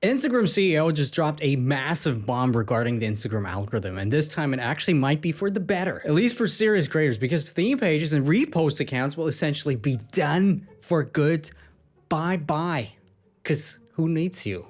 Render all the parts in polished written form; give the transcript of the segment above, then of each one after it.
Instagram CEO just dropped a massive bomb regarding the Instagram algorithm, and this time it actually might be for the better, at least for serious creators, because theme pages and repost accounts will essentially be done for good. Bye-bye. Because who needs you,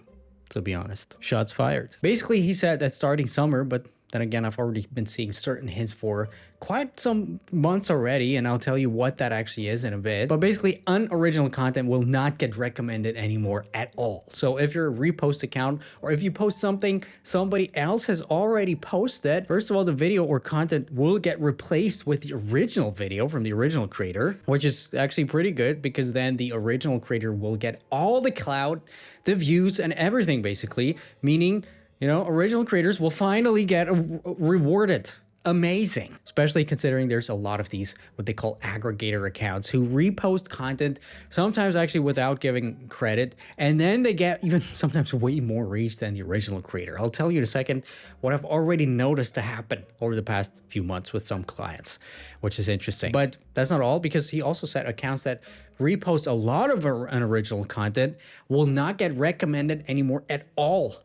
to be honest? Shots fired. Basically, he said that starting summer, but then again, I've already been seeing certain hints for quite some months already, and I'll tell you what that actually is in a bit. But basically, unoriginal content will not get recommended anymore at all. So if you're a repost account, or if you post something somebody else has already posted, first of all, the video or content will get replaced with the original video from the original creator, which is actually pretty good because then the original creator will get all the clout, the views, and everything basically, meaning, you know, original creators will finally get rewarded. Amazing. Especially considering there's a lot of these, what they call aggregator accounts, who repost content, sometimes actually without giving credit, and then they get even sometimes way more reach than the original creator. I'll tell you in a second what I've already noticed to happen over the past few months with some clients, which is interesting. But that's not all, because he also said accounts that repost a lot of unoriginal content will not get recommended anymore at all,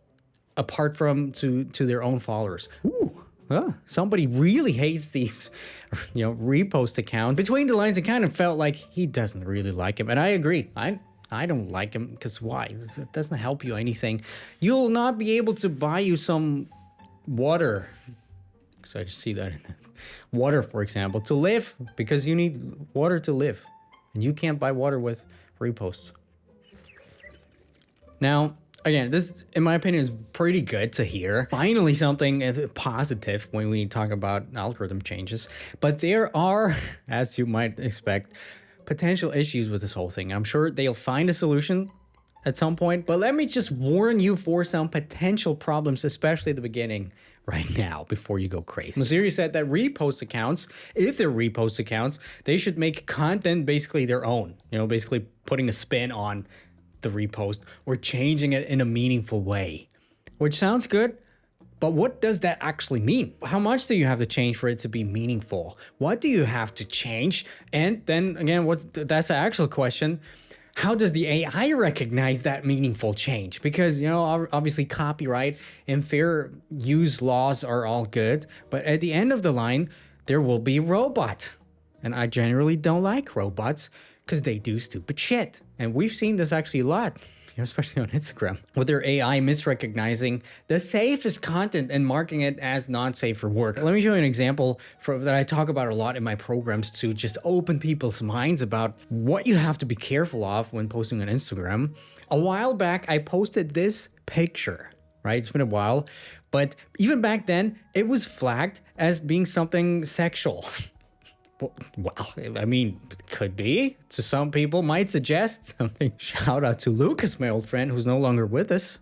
apart from to their own followers. Ooh. Somebody really hates these, you know, repost accounts. Between the lines, it kind of felt like he doesn't really like him. And I agree. I don't like him, because why? It doesn't help you anything. You'll not be able to buy you some water. So I just see that in the water, for example, to live, because you need water to live. And you can't buy water with reposts. Now, again, this, in my opinion, is pretty good to hear. Finally, something positive when we talk about algorithm changes. But there are, as you might expect, potential issues with this whole thing. I'm sure they'll find a solution at some point. But let me just warn you for some potential problems, especially at the beginning right now, before you go crazy. Masiri said that repost accounts, if they're repost accounts, they should make content basically their own. You know, basically putting a spin on the repost or changing it in a meaningful way, which sounds good, but what does that actually mean? How much do you have to change for it to be meaningful? What do you have to change? And then again, that's the actual question. How does the AI recognize that meaningful change? Because, you know, obviously copyright and fair use laws are all good, but at the end of the line, there will be robots. And I generally don't like robots, because they do stupid shit. And we've seen this actually a lot, you know, especially on Instagram, with their AI misrecognizing the safest content and marking it as not safe for work. Let me show you an example that I talk about a lot in my programs to just open people's minds about what you have to be careful of when posting on Instagram. A while back, I posted this picture, right? It's been a while, but even back then, it was flagged as being something sexual. Well, I mean, it could be. To some people, might suggest something. Shout out to Lucas, my old friend, who's no longer with us.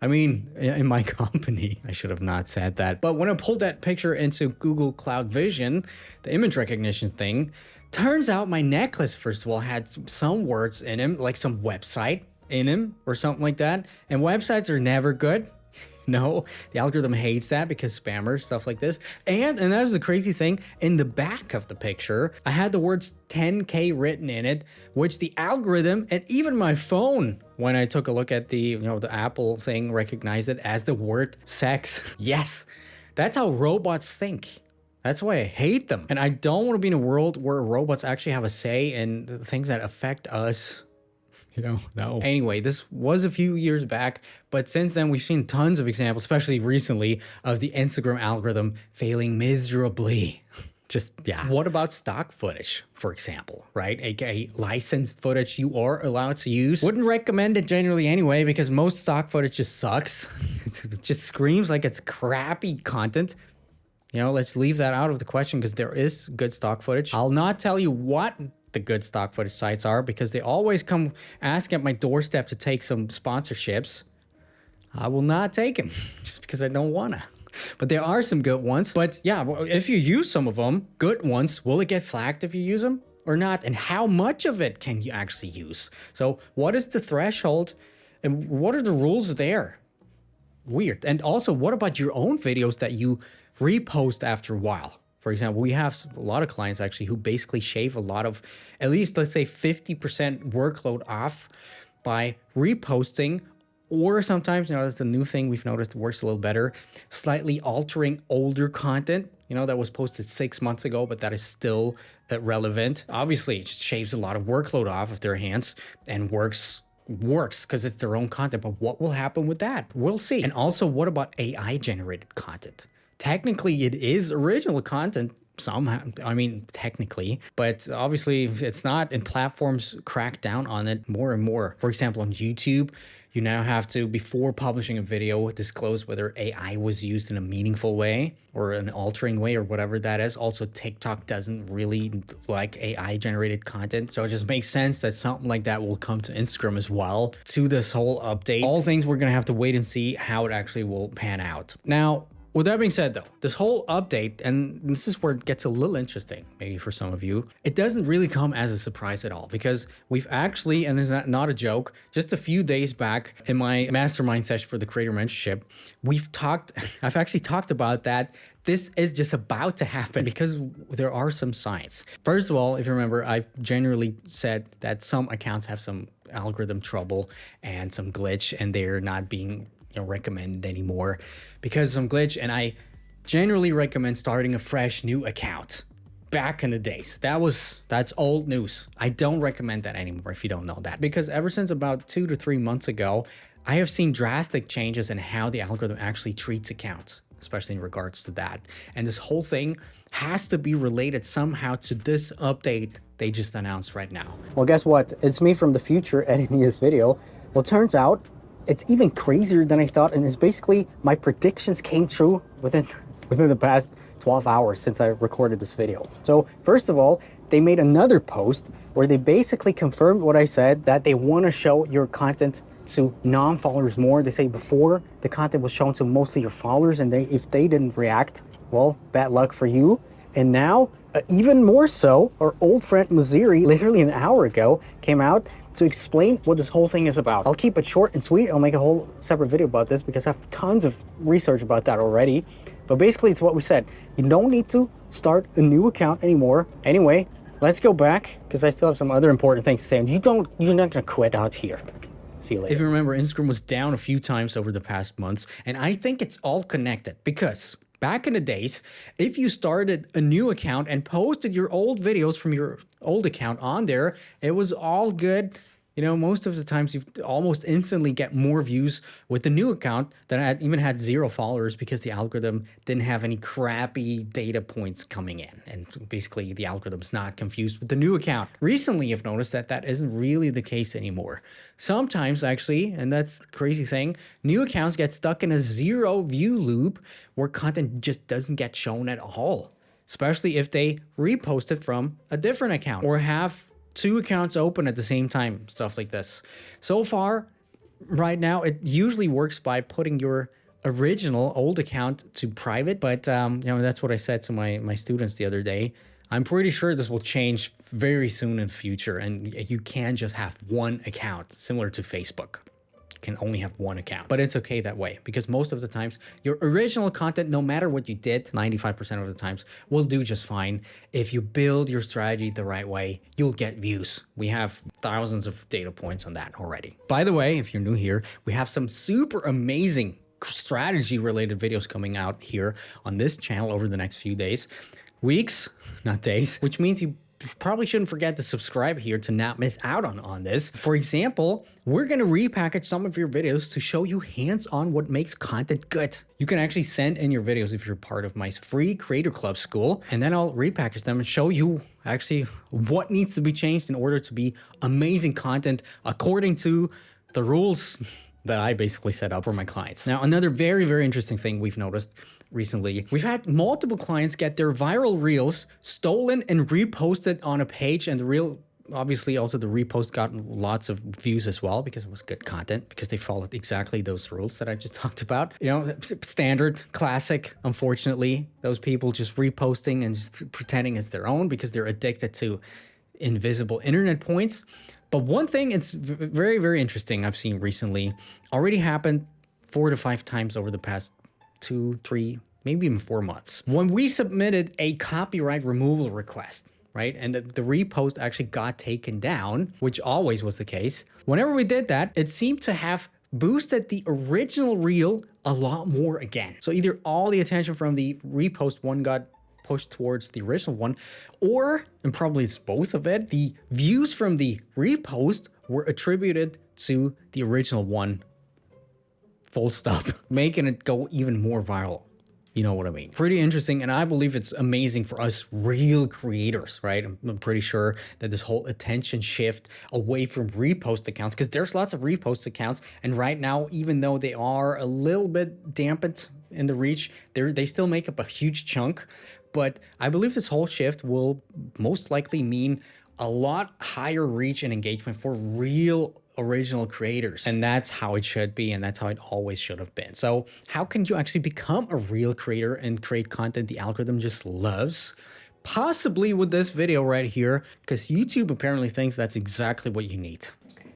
I mean, in my company. I should have not said that. But when I pulled that picture into Google Cloud Vision, the image recognition thing, turns out my necklace, first of all, had some words in him, like some website in him or something like that. And websites are never good. No, the algorithm hates that because spammers, stuff like this. And that was the crazy thing, in the back of the picture, I had the words 10K written in it, which the algorithm and even my phone, when I took a look at the, you know, the Apple thing, recognized it as the word sex. Yes, that's how robots think. That's why I hate them. And I don't want to be in a world where robots actually have a say in things that affect us. You know, no. Anyway, this was a few years back, but since then we've seen tons of examples, especially recently, of the Instagram algorithm failing miserably. Just, yeah. What about stock footage, for example, right? AKA licensed footage you are allowed to use. Wouldn't recommend it generally anyway, because most stock footage just sucks. It just screams like it's crappy content. You know, let's leave that out of the question, because there is good stock footage. I'll not tell you what the good stock footage sites are, because they always come ask at my doorstep to take some sponsorships. I will not take them just because I don't wanna. But there are some good ones. But yeah, if you use some of them, good ones, will it get flagged if you use them or not? And how much of it can you actually use? So what is the threshold and what are the rules there? Weird. And also, what about your own videos that you repost after a while? For example, we have a lot of clients actually who basically shave a lot of, at least let's say 50% workload off by reposting Or sometimes, that's the new thing we've noticed works a little better, slightly altering older content, that was posted 6 months ago, but that is still relevant. Obviously, it just shaves a lot of workload off of their hands and works because it's their own content. But what will happen with that? We'll see. And also, what about AI generated content? Technically, it is original content. Technically, but obviously it's not, and platforms crack down on it more and more. For example, on YouTube, you now have to, before publishing a video, disclose whether AI was used in a meaningful way or an altering way or whatever that is. Also, TikTok doesn't really like AI generated content. So it just makes sense that something like that will come to Instagram as well. To this whole update, all things we're going to have to wait and see how it actually will pan out. Now, with that being said, though, this whole update, and this is where it gets a little interesting, maybe for some of you, it doesn't really come as a surprise at all, because we've actually, and it's not a joke, just a few days back in my mastermind session for the creator mentorship, I've actually talked about that. This is just about to happen because there are some signs. First of all, if you remember, I generally said that some accounts have some algorithm trouble and some glitch, and they're not being recommended anymore because of some glitch, and I generally recommend starting a fresh new account. Back in the days, that's old news. I don't recommend that anymore if you don't know that, because ever since about 2 to 3 months ago, I have seen drastic changes in how the algorithm actually treats accounts, especially in regards to that. And this whole thing has to be related somehow to this update they just announced right now. Well, guess what? It's me from the future editing this video. Well, it turns out it's even crazier than I thought, and it's basically my predictions came true within the past 12 hours since I recorded this video. So first of all, they made another post where they basically confirmed what I said, that they want to show your content to non-followers more. They say before the content was shown to mostly your followers, and if they didn't react, well, bad luck for you. And now, even more so, our old friend Muziri, literally an hour ago, came out to explain what this whole thing is about. I'll keep it short and sweet. I'll make a whole separate video about this because I have tons of research about that already. But basically, it's what we said. You don't need to start a new account anymore. Anyway, let's go back because I still have some other important things to say. And you're not gonna quit out here. See you later. If you remember, Instagram was down a few times over the past months, and I think it's all connected because back in the days, if you started a new account and posted your old videos from your old account on there, it was all good. Most of the times you almost instantly get more views with the new account than even had 0 followers because the algorithm didn't have any crappy data points coming in. And basically the algorithm's not confused with the new account. Recently, I've noticed that isn't really the case anymore. Sometimes actually, and that's the crazy thing, new accounts get stuck in a 0 view loop where content just doesn't get shown at all, especially if they repost it from a different account or have 2 accounts open at the same time, stuff like this. So far, right now, it usually works by putting your original old account to private, but that's what I said to my students the other day. I'm pretty sure this will change very soon in the future, and you can just have one account, similar to Facebook. Can only have one account, but it's okay that way because most of the times your original content, no matter what you did, 95% of the times will do just fine. If you build your strategy the right way, you'll get views. We have thousands of data points on that already. By the way, if you're new here, we have some super amazing strategy related videos coming out here on this channel over the next few days, weeks, not days, which means you probably shouldn't forget to subscribe here to not miss out on this. For example, we're going to repackage some of your videos to show you hands-on what makes content good. You can actually send in your videos if you're part of my free Creator Club school, and then I'll repackage them and show you actually what needs to be changed in order to be amazing content according to the rules that I basically set up for my clients. Now, another very, very interesting thing we've noticed recently, we've had multiple clients get their viral reels stolen and reposted on a page, and the reel, obviously also the repost got lots of views as well because it was good content, because they followed exactly those rules that I just talked about. Standard, classic, unfortunately, those people just reposting and just pretending it's their own because they're addicted to invisible internet points. But one thing it's very, very interesting I've seen recently already happened 4 to 5 times over the past 2, 3, maybe even 4 months. When we submitted a copyright removal request, right, and the repost actually got taken down, which always was the case. Whenever we did that, it seemed to have boosted the original reel a lot more again. So either all the attention from the repost one got pushed towards the original one, or, and probably it's both of it, the views from the repost were attributed to the original one, full stop, making it go even more viral. You know what I mean? Pretty interesting, and I believe it's amazing for us real creators, right? I'm pretty sure that this whole attention shift away from repost accounts, because there's lots of repost accounts, and right now, even though they are a little bit dampened in the reach, they still make up a huge chunk. But I believe this whole shift will most likely mean a lot higher reach and engagement for real original creators. And that's how it should be, and that's how it always should have been. So how can you actually become a real creator and create content the algorithm just loves? Possibly with this video right here, because YouTube apparently thinks that's exactly what you need.